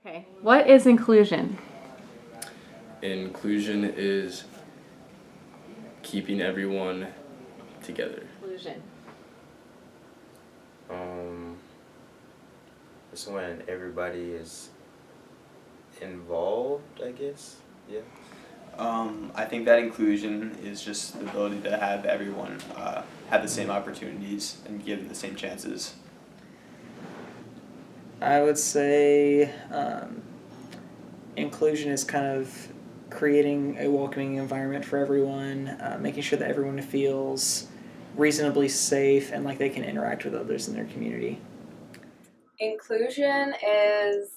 Okay, what is inclusion? Inclusion is keeping everyone together. Inclusion. Um, it's when everybody is involved, I guess. Yeah. I think that inclusion is just the ability to have everyone have the same opportunities and given the same chances. I would say inclusion is kind of creating a welcoming environment for everyone, making sure that everyone feels reasonably safe and like they can interact with others in their community. Inclusion is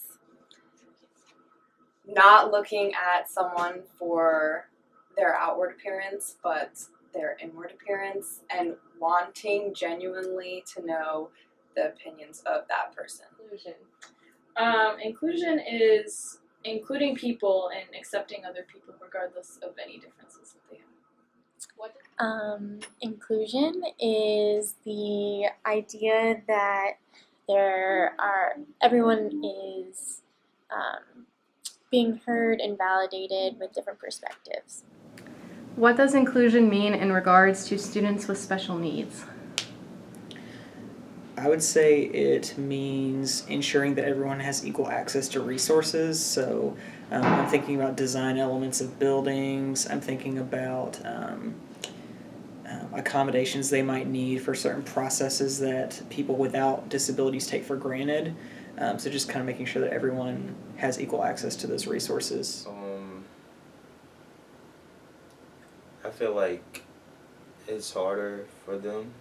not looking at someone for their outward appearance, but their inward appearance, and wanting genuinely to know the opinions of that person. Inclusion. Inclusion is including people and accepting other people regardless of any differences that they have. Inclusion is the idea that everyone is being heard and validated with different perspectives. What does inclusion mean in regards to students with special needs? I would say it means ensuring that everyone has equal access to resources. So I'm thinking about design elements of buildings. I'm thinking about accommodations they might need for certain processes that people without disabilities take for granted. So just kind of making sure that everyone has equal access to those resources. I feel like it's harder for them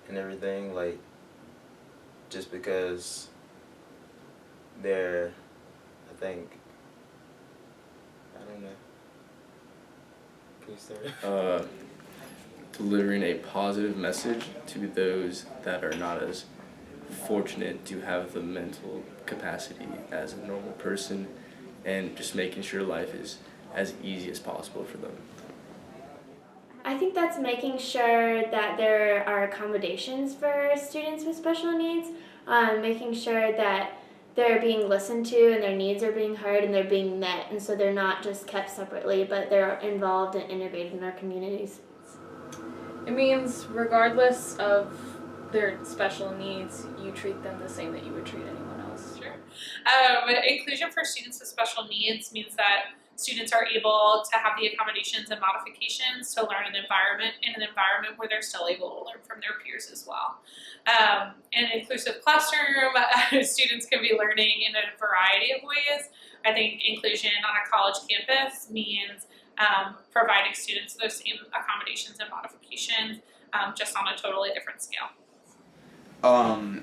and everything, like, just because they're, I don't know. Can you start? Delivering a positive message to those that are not as fortunate to have the mental capacity as a normal person, and just making sure life is as easy as possible for them. I think that's making sure that there are accommodations for students with special needs, making sure that they're being listened to and their needs are being heard and they're being met, and so they're not just kept separately, but they're involved and integrated in our communities. It means regardless of their special needs, you treat them the same that you would treat anyone else. Sure. Inclusion for students with special needs means that students are able to have the accommodations and modifications to learn in an environment where they're still able to learn from their peers as well. In an inclusive classroom, students can be learning in a variety of ways. I think inclusion on a college campus means providing students those same accommodations and modifications, just on a totally different scale.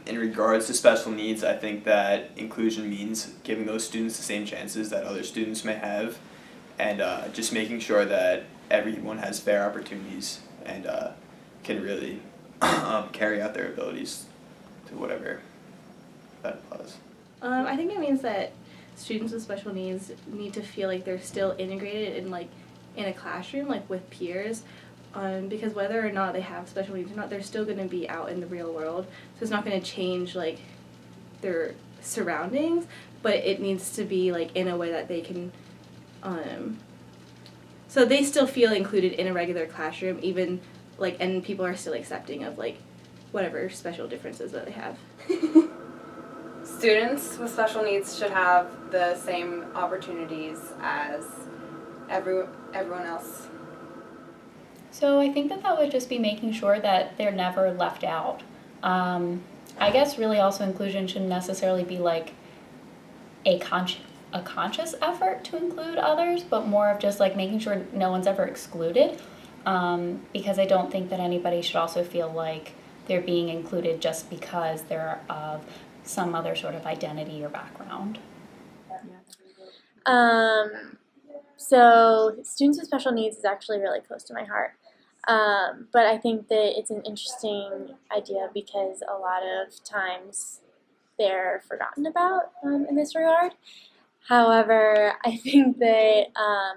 In regards to special needs, I think that inclusion means giving those students the same chances that other students may have, and just making sure that everyone has fair opportunities and can really carry out their abilities to whatever that applies. I think it means that students with special needs need to feel like they're still integrated in a classroom, like with peers. Because whether or not they have special needs or not, they're still going to be out in the real world. So it's not going to change like their surroundings, but it needs to be like in a way that they can, so they still feel included in a regular classroom, even like, and people are still accepting of like whatever special differences that they have. Students with special needs should have the same opportunities as everyone else. So I think that would just be making sure that they're never left out. I guess really also inclusion shouldn't necessarily be like a conscious effort to include others, but more of just like making sure no one's ever excluded. Because I don't think that anybody should also feel like they're being included just because they're of some other sort of identity or background. So students with special needs is actually really close to my heart. But I think that it's an interesting idea because a lot of times they're forgotten about in this regard. However, I think that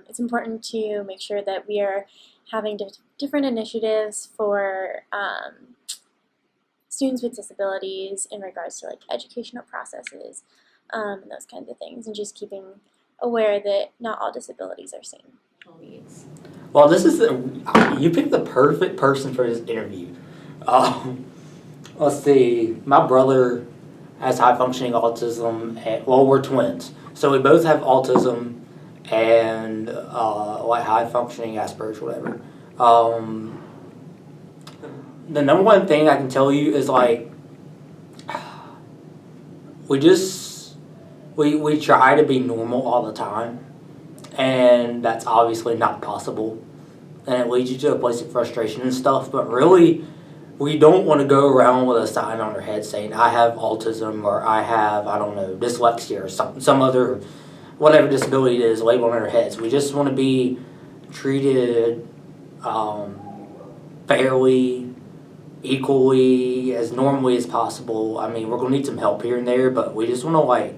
it's important to make sure that we are having different initiatives for students with disabilities in regards to like educational processes, and those kinds of things, and just keeping aware that not all disabilities are same. Needs. Well, you picked the perfect person for this interview. Let's see. My brother has high functioning autism. We're twins, so we both have autism and like high functioning Asperger's, whatever. The number one thing I can tell you is like we try to be normal all the time, and that's obviously not possible, and it leads you to a place of frustration and stuff. But really, we don't want to go around with a sign on our head saying I have autism or I have, I don't know, dyslexia or some other whatever disability it is labeled on our heads. We just want to be treated fairly, equally, as normally as possible. I mean, we're going to need some help here and there, but we just want to like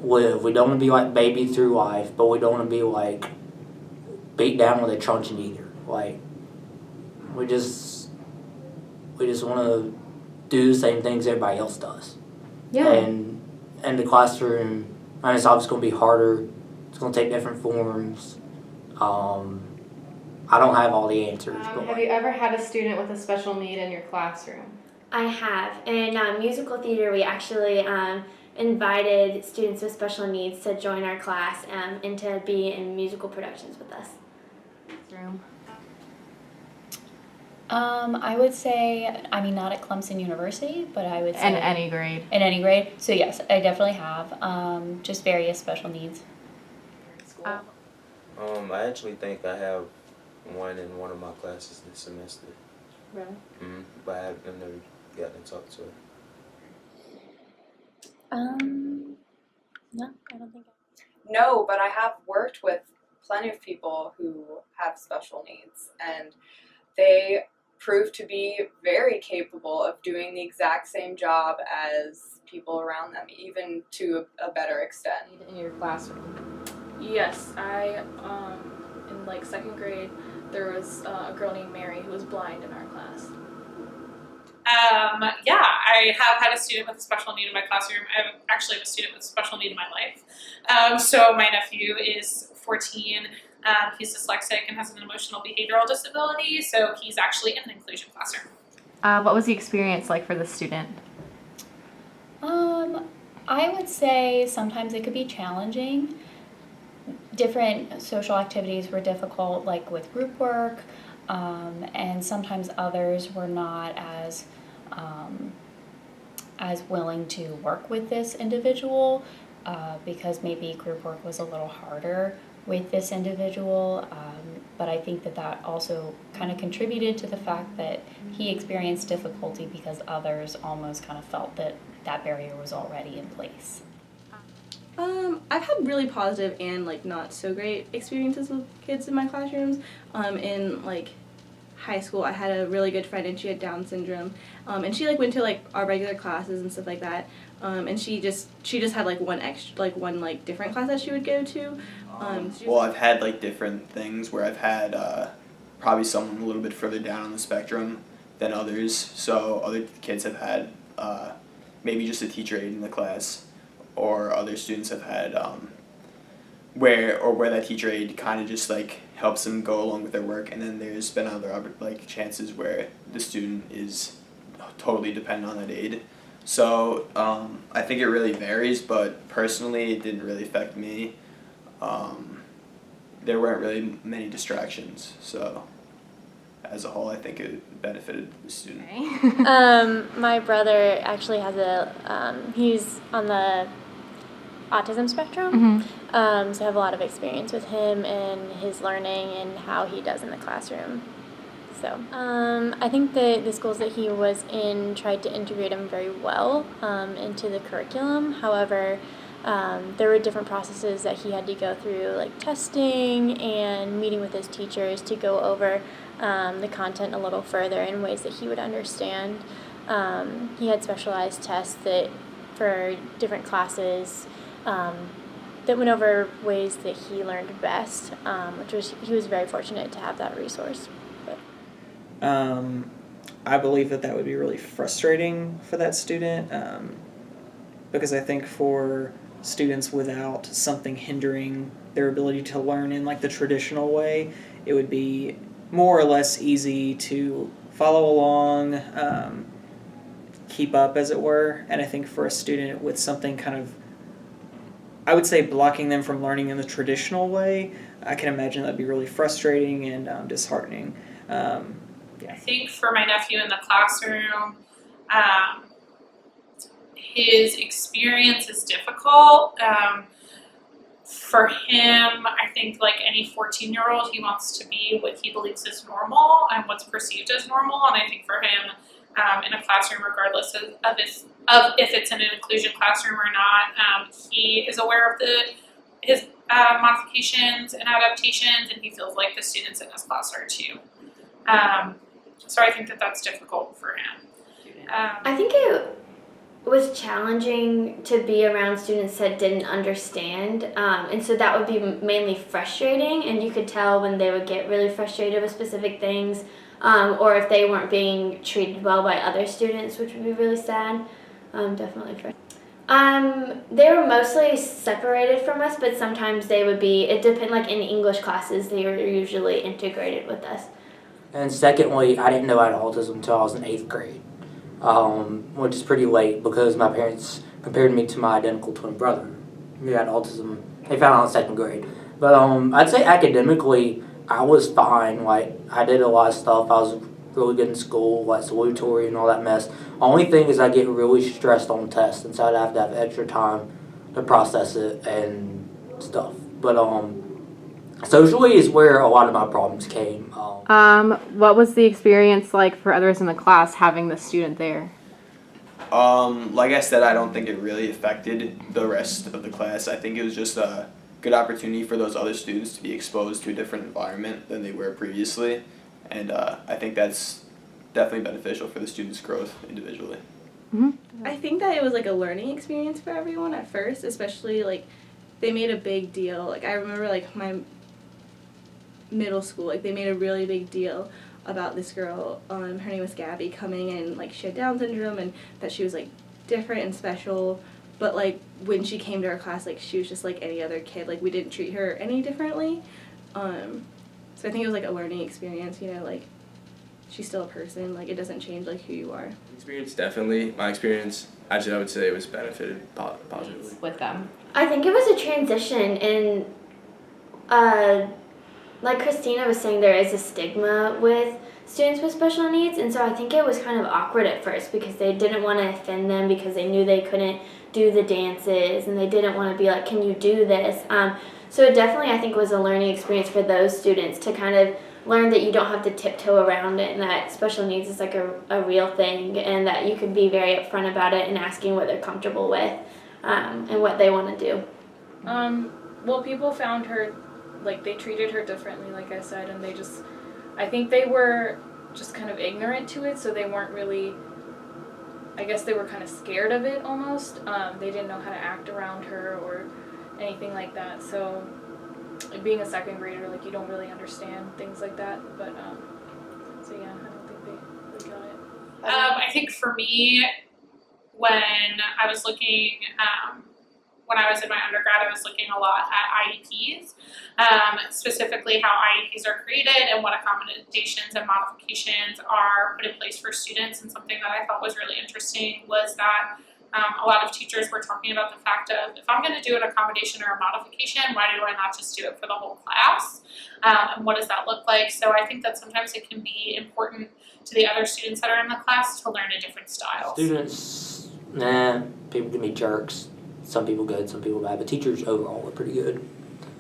live. We don't want to be like baby through life, but we don't want to be like beat down with a truncheon either. Like we just want to do the same things everybody else does. Yeah. And the classroom, and it's obviously going to be harder. It's going to take different forms. I don't have all the answers. But Have you ever had a student with a special need in your classroom? I have. In musical theater, we actually invited students with special needs to join our class and to be in musical productions with us. I would say, I mean, not at Clemson University, but I would say In any grade. In any grade. So yes, I definitely have. Just various special needs. I actually think I have one in one of my classes this semester. Really? But I've never gotten to talk to her. No, I don't think. No, but I have worked with plenty of people who have special needs, and they prove to be very capable of doing the exact same job as people around them, even to a better extent. In your classroom. Yes, I in like second grade, there was a girl named Mary who was blind in our class. Yeah, I have had a student with a special need in my classroom. I actually have a student with a special need in my life. So my nephew is 14. He's dyslexic and has an emotional behavioral disability, so he's actually in an inclusion classroom. What was the experience like for the student? I would say sometimes it could be challenging. Different social activities were difficult, like with group work, and sometimes others were not as willing to work with this individual because maybe group work was a little harder with this individual. But I think that also kind of contributed to the fact that he experienced difficulty because others almost kind of felt that that barrier was already in place. I've had really positive and like not so great experiences with kids in my classrooms. In like high school, I had a really good friend and she had Down syndrome, and she like went to like our regular classes and stuff like that. And she just had like one different class that she would go to. Well, I've had like different things where I've had probably someone a little bit further down on the spectrum than others. So other kids have had maybe just a teacher aide in the class, or other students have had where that teacher aide kind of just like helps them go along with their work, and then there's been other like chances where the student is totally dependent on that aide. So I think it really varies, but personally it didn't really affect me. There weren't really many distractions, so as a whole I think it benefited the student. My brother actually has he's on the autism spectrum, so I have a lot of experience with him and his learning and how he does in the classroom. So I think the schools that he was in tried to integrate him very well into the curriculum. However, there were different processes that he had to go through, like testing and meeting with his teachers to go over the content a little further in ways that he would understand. He had specialized tests that for different classes that went over ways that he learned best, he was very fortunate to have that resource. I believe that would be really frustrating for that student, because I think for students without something hindering their ability to learn in like the traditional way, it would be more or less easy to follow along, keep up, as it were. And I think for a student with something kind of, I would say, blocking them from learning in the traditional way, I can imagine that'd be really frustrating and disheartening. I think for my nephew in the classroom, his experience is difficult. For him, I think like any 14-year-old, he wants to be what he believes is normal and what's perceived as normal. And I think for him, in a classroom, regardless of if it's in an inclusion classroom or not, he is aware of his modifications and adaptations, and he feels like the students in his class are too. So I think that that's difficult for him. I think it was challenging to be around students that didn't understand, and so that would be mainly frustrating, and you could tell when they would get really frustrated with specific things, or if they weren't being treated well by other students, which would be really sad. Definitely frustrating. They were mostly separated from us, but sometimes they would be, it depended, like in English classes, they were usually integrated with us. And secondly, I didn't know I had autism until I was in 8th grade, which is pretty late because my parents compared me to my identical twin brother who had autism. They found out in 2nd grade. But I'd say academically, I was fine. Like, I did a lot of stuff. I was really good in school, like salutatory and all that mess. Only thing is I get really stressed on tests, and so I'd have to have extra time to process it and stuff. But socially is where a lot of my problems came. What was the experience like for others in the class having the student there? Like I said, I don't think it really affected the rest of the class. I think it was just a good opportunity for those other students to be exposed to a different environment than they were previously. And I think that's definitely beneficial for the students' growth individually. Mm-hmm. I think that it was like a learning experience for everyone at first, especially like they made a big deal. Like I remember like my middle school, like they made a really big deal about this girl, her name was Gabby, coming and like she had Down syndrome and that she was like different and special, but like when she came to our class, like she was just like any other kid, like we didn't treat her any differently. So I think it was like a learning experience, you know, like she's still a person, like it doesn't change like who you are. Experience, definitely. My experience, actually I would say it was benefited positively. With them. I think it was a transition, and like Christina was saying, there is a stigma with students with special needs, and so I think it was kind of awkward at first because they didn't want to offend them because they knew they couldn't do the dances, and they didn't want to be like, can you do this? So it definitely, I think, was a learning experience for those students to kind of learn that you don't have to tiptoe around it, and that special needs is like a real thing, and that you can be very upfront about it and asking what they're comfortable with, and what they want to do. Well, people found her, like, they treated her differently, like I said, and I think they were just kind of ignorant to it, so they weren't really, I guess they were kind of scared of it almost. They didn't know how to act around her or anything like that, so being a 2nd grader, like, you don't really understand things like that, but, so yeah, I don't think they got it. I think for me, when I was looking, when I was in my undergrad, I was looking a lot at IEPs, specifically how IEPs are created and what accommodations and modifications are put in place for students. And something that I thought was really interesting was that a lot of teachers were talking about the fact of, if I'm going to do an accommodation or a modification, why do I not just do it for the whole class? And what does that look like? So I think that sometimes it can be important to the other students that are in the class to learn a different style. Students, people can be jerks. Some people good, some people bad, but teachers overall are pretty good.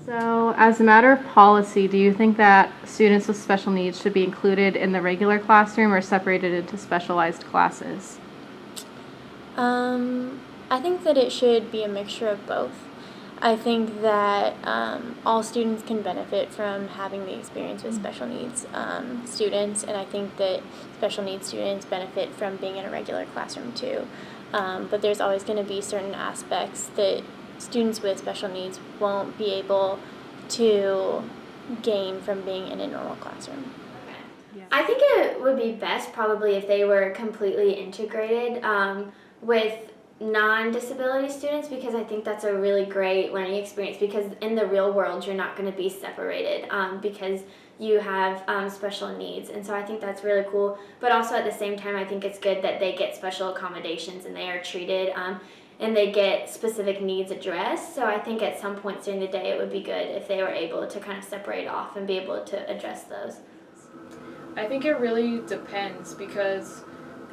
So, as a matter of policy, do you think that students with special needs should be included in the regular classroom or separated into specialized classes? I think that it should be a mixture of both. I think that all students can benefit from having the experience with special needs students, and I think that special needs students benefit from being in a regular classroom too. But there's always going to be certain aspects that students with special needs won't be able to gain from being in a normal classroom. I think it would be best probably if they were completely integrated with non-disability students, because I think that's a really great learning experience, because in the real world you're not going to be separated because you have special needs, and so I think that's really cool. But also at the same time, I think it's good that they get special accommodations and they are treated and they get specific needs addressed. So I think at some points during the day it would be good if they were able to kind of separate off and be able to address those. I think it really depends because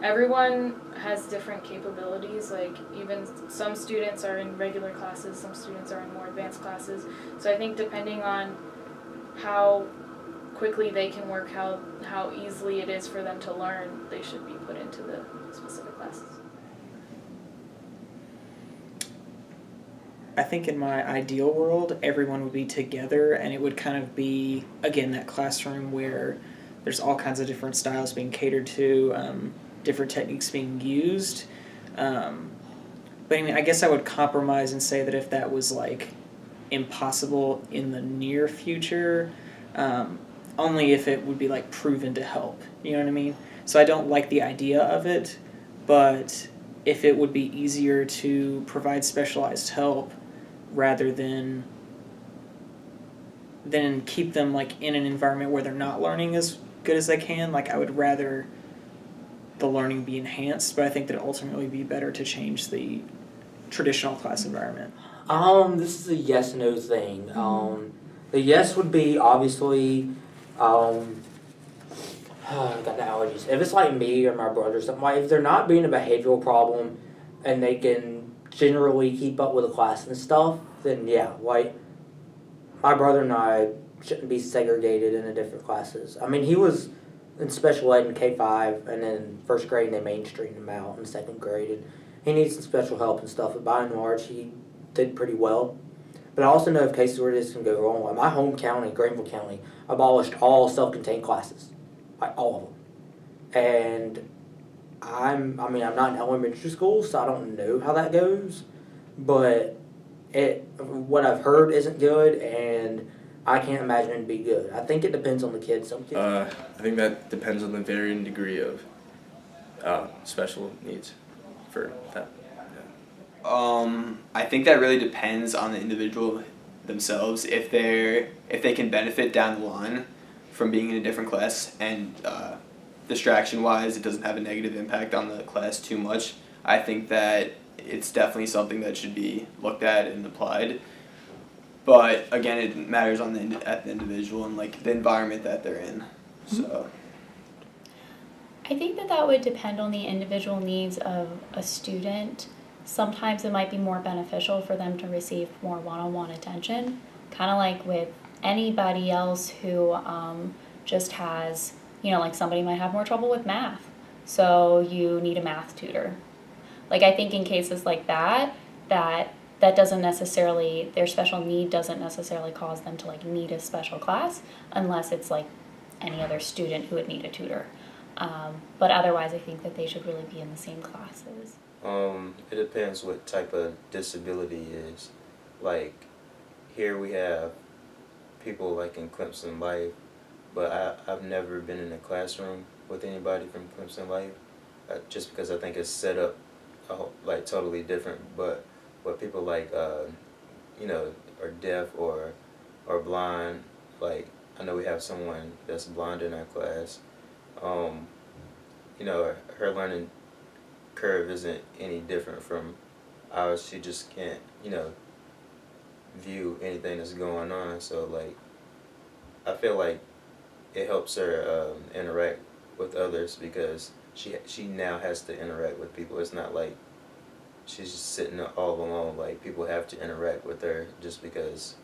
everyone has different capabilities. Like even some students are in regular classes, some students are in more advanced classes. So I think depending on how quickly they can work, how easily it is for them to learn, they should be put into the specific classes. I think in my ideal world, everyone would be together and it would kind of be, again, that classroom where there's all kinds of different styles being catered to, different techniques being used. But I mean, I guess I would compromise and say that if that was like impossible in the near future, only if it would be like proven to help. You know what I mean? So I don't like the idea of it, but if it would be easier to provide specialized help rather than keep them like in an environment where they're not learning as good as they can, like I would rather the learning be enhanced, but I think that it ultimately would be better to change the traditional class environment. This is a yes/no thing. The yes would be obviously, I got the allergies. If it's like me or my brother or something, like if they're not being a behavioral problem and they can generally keep up with the class and stuff, then yeah, like my brother and I shouldn't be segregated into different classes. I mean, he was in special ed in K-5, and then first grade they mainstreamed him out in second grade, and he needs some special help and stuff, but by and large he did pretty well. But I also know of cases where this can go wrong. Like my home county, Greenville County, abolished all self-contained classes, like all of them. And I'm not in elementary school, so I don't know how that goes, but what I've heard isn't good, and I can't imagine it'd be good. I think it depends on the kids. Some kids. I think that depends on the varying degree of special needs for that. I think that really depends on the individual themselves. If they can benefit down the line from being in a different class and distraction wise it doesn't have a negative impact on the class too much, I think that it's definitely something that should be looked at and applied. But again, it matters on at the individual and like the environment that they're in. So I think that would depend on the individual needs of a student. Sometimes it might be more beneficial for them to receive more one-on-one attention, kind of like with anybody else who just has, like somebody might have more trouble with math, so you need a math tutor. Like I think in cases like that doesn't necessarily, their special need doesn't necessarily cause them to like need a special class unless it's like any other student who would need a tutor. But otherwise I think that they should really be in the same classes. It depends what type of disability is. Like here we have people like in Clemson Life, but I've never been in a classroom with anybody from Clemson Life, just because I think it's set up like totally different. But what people like, are deaf or blind, like I know we have someone that's blind in our class. Her learning curve isn't any different from ours. She just can't, view anything that's going on. So like, I feel like it helps her interact with others because she now has to interact with people. It's not like she's just sitting all alone. Like people have to interact with her just because,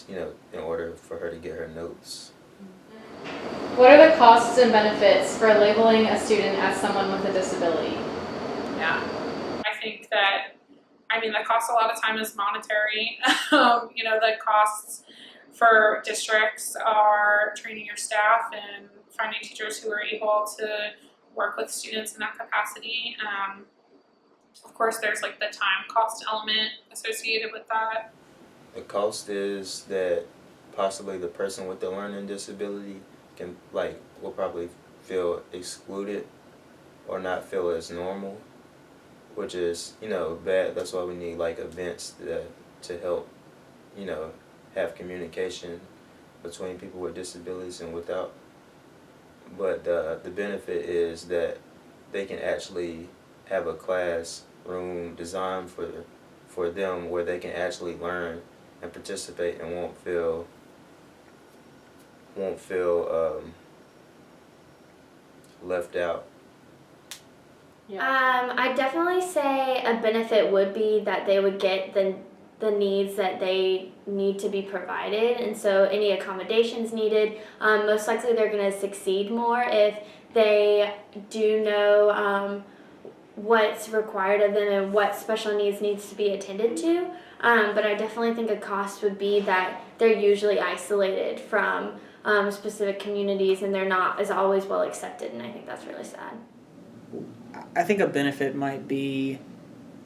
in order for her to get her notes. What are the costs and benefits for labeling a student as someone with a disability? Yeah, I think that, the cost a lot of time is monetary. The costs for districts are training your staff and finding teachers who are able to work with students in that capacity. Of course, there's like the time cost element associated with that. The cost is that possibly the person with the learning disability will probably feel excluded or not feel as normal. which is, you know, bad. That's why we need like events to help, you know, have communication between people with disabilities and without. But the benefit is that they can actually have a classroom designed for them where they can actually learn and participate and won't feel left out. I'd definitely say a benefit would be that they would get the needs that they need to be provided, and so any accommodations needed, most likely they're going to succeed more if they do know what's required of them and what special needs to be attended to. But I definitely think a cost would be that they're usually isolated from specific communities and they're not as always well accepted, and I think that's really sad. I think a benefit might be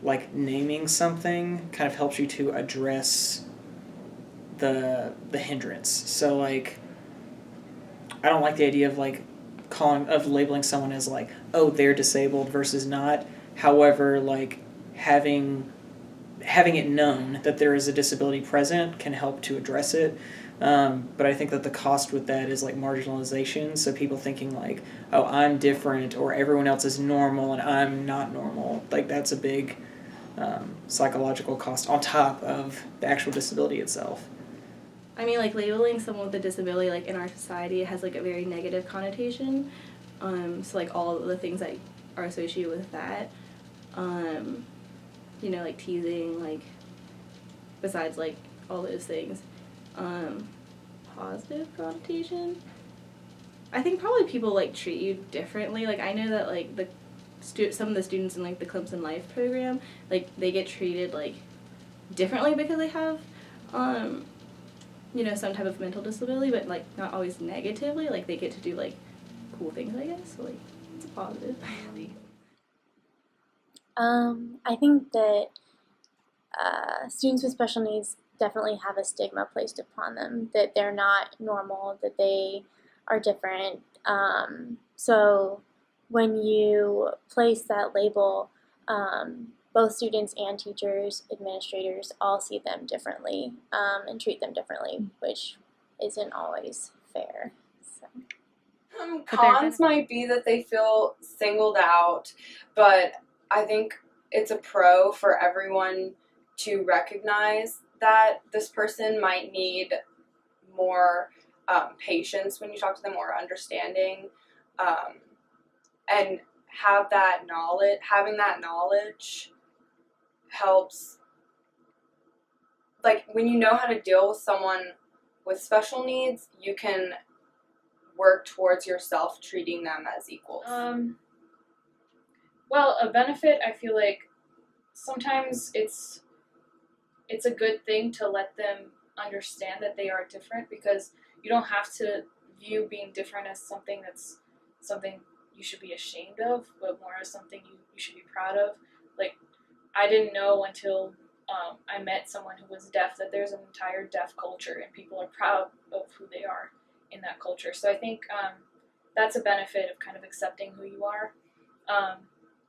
like naming something kind of helps you to address the hindrance. So like I don't like the idea of like labeling someone as like, oh, they're disabled versus not. However, like having it known that there is a disability present can help to address it. But I think that the cost with that is like marginalization. So people thinking like, oh, I'm different or everyone else is normal and I'm not normal. Like that's a big psychological cost on top of the actual disability itself. I mean, like, labeling someone with a disability, like, in our society has, like, a very negative connotation. So, like, all of the things that are associated with that, you know, like, teasing, like, besides, like, all those things. Positive connotation? I think probably people, like, treat you differently. Like, I know that, like, some of the students in, like, the Clemson Life program, like, they get treated, like, differently because they have, you know, some type of mental disability, but, like, not always negatively. Like, they get to do, like, cool things, I guess. So, like, it's a positive. I think that students with special needs definitely have a stigma placed upon them, that they're not normal, that they are different. So when you place that label, both students and teachers, administrators, all see them differently and treat them differently, which isn't always fair. So. Cons might be that they feel singled out, but I think it's a pro for everyone to recognize that this person might need more patience when you talk to them, or understanding, and having that knowledge helps. Like, when you know how to deal with someone with special needs, you can work towards yourself treating them as equals. Well, a benefit, I feel like sometimes it's a good thing to let them understand that they are different, because you don't have to view being different as something you should be ashamed of, but more as something you should be proud of. Like, I didn't know until I met someone who was deaf that there's an entire deaf culture and people are proud of who they are in that culture. So I think that's a benefit of kind of accepting who you are.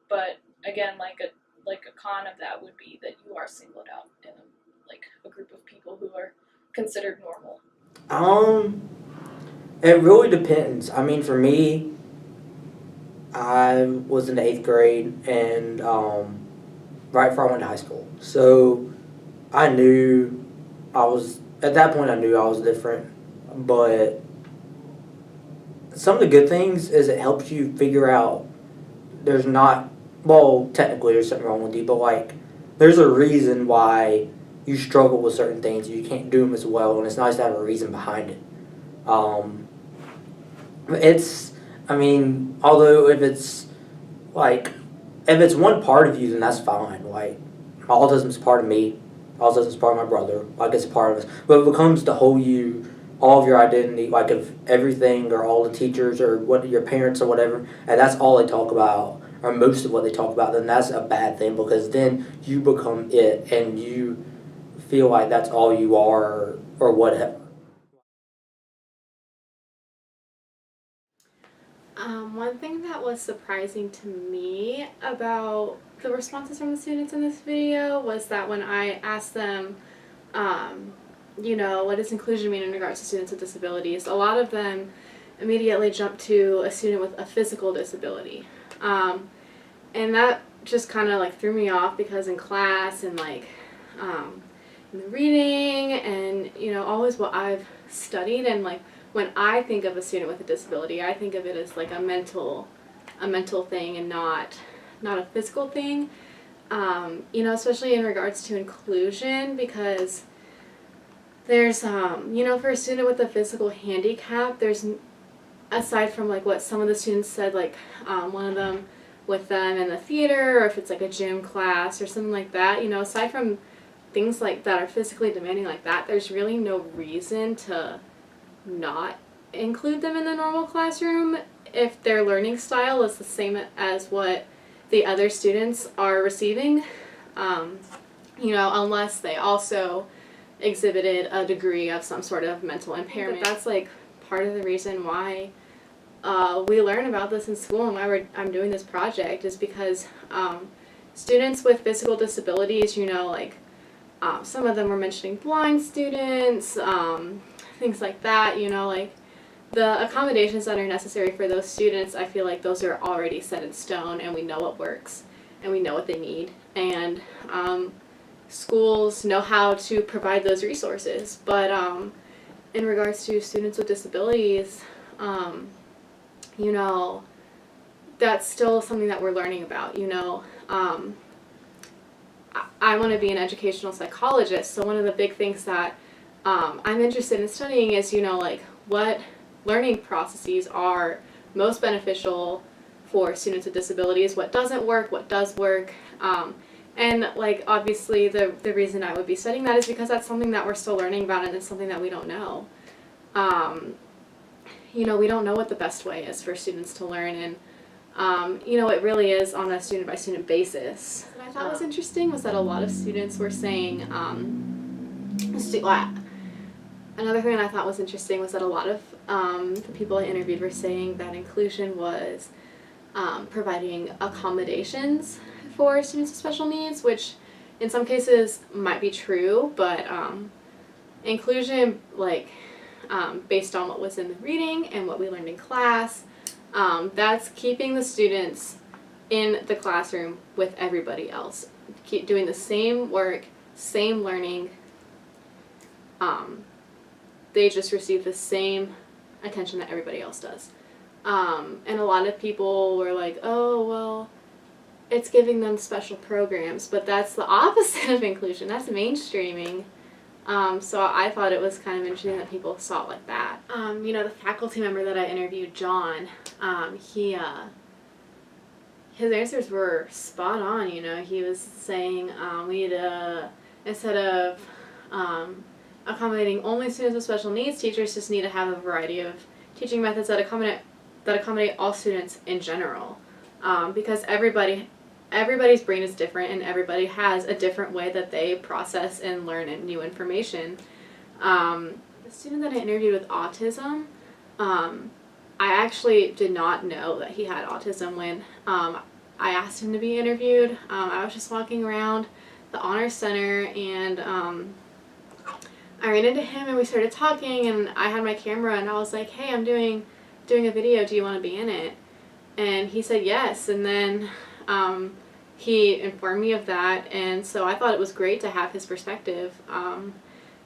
But again, like a con of that would be that you are singled out in a group of people who are considered normal. It really depends. I mean, for me, I was in the 8th grade and right before I went to high school. So I knew at that point I knew I was different, but some of the good things is it helps you figure out technically there's something wrong with you, but like there's a reason why you struggle with certain things, you can't do them as well, and it's nice to have a reason behind it. Although if it's one part of you, then that's fine. Like, autism's part of me, autism's part of my brother, like it's part of us. But if it becomes the whole you, all of your identity, like if everything or all the teachers or what your parents or whatever, and that's all they talk about, or most of what they talk about, then that's a bad thing, because then you become it and you feel like that's all you are or whatever. One thing that was surprising to me about the responses from the students in this video was that when I asked them, what does inclusion mean in regards to students with disabilities, a lot of them immediately jumped to a student with a physical disability. And that just kind of like threw me off because in class and in the reading and, always what I've studied and when I think of a student with a disability, I think of it as like a mental thing and not a physical thing. Especially in regards to inclusion, because there's, for a student with a physical handicap, there's, aside from what some of the students said, one of them with them in the theater, or if it's a gym class or something like that, aside from things like that are physically demanding like that, there's really no reason to not include them in the normal classroom if their learning style is the same as what the other students are receiving, unless they also exhibited a degree of some sort of mental impairment. That's part of the reason why we learn about this in school and why I'm doing this project is because students with physical disabilities, some of them were mentioning blind students, things like that, the accommodations that are necessary for those students, I feel like those are already set in stone and we know what works and we know what they need. And schools know how to provide those resources. But in regards to students with disabilities, that's still something that we're learning about, I want to be an educational psychologist, so one of the big things that I'm interested in studying is, what learning processes are most beneficial for students with disabilities, what doesn't work, what does work, and obviously the reason I would be studying that is because that's something that we're still learning about and it's something that we don't know. We don't know what the best way is for students to learn, and it really is on a student by student basis. What I thought was interesting was that a lot of students were saying, another thing that I thought was interesting was that a lot of the people I interviewed were saying that inclusion was providing accommodations for students with special needs, which in some cases might be true, but inclusion, based on what was in the reading and what we learned in class, that's keeping the students in the classroom with everybody else, keep doing the same work, same learning. They just receive the same attention that everybody else does. And a lot of people were like, oh, well, it's giving them special programs, but that's the opposite of inclusion. That's mainstreaming. So I thought it was kind of interesting that people saw it like that. The faculty member that I interviewed, John, his answers were spot on, He was saying we need to, instead of accommodating only students with special needs, teachers just need to have a variety of teaching methods that accommodate all students in general, because everybody's brain is different and everybody has a different way that they process and learn new information. The student that I interviewed with autism, I actually did not know that he had autism when I asked him to be interviewed. I was just walking around the Honor Center and I ran into him and we started talking, and I had my camera and I was like, hey, I'm doing a video, do you want to be in it? And he said yes, and then he informed me of that, and so I thought it was great to have his perspective,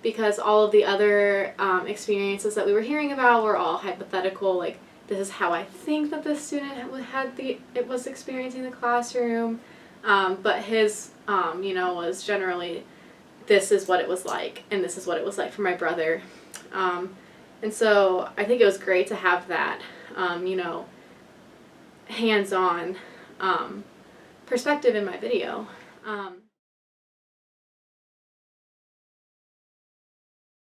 because all of the other experiences that we were hearing about were all hypothetical, this is how I think that the student was experiencing the classroom, but his was generally, this is what it was like, and this is what it was like for my brother. And so I think it was great to have that, hands-on perspective in my video.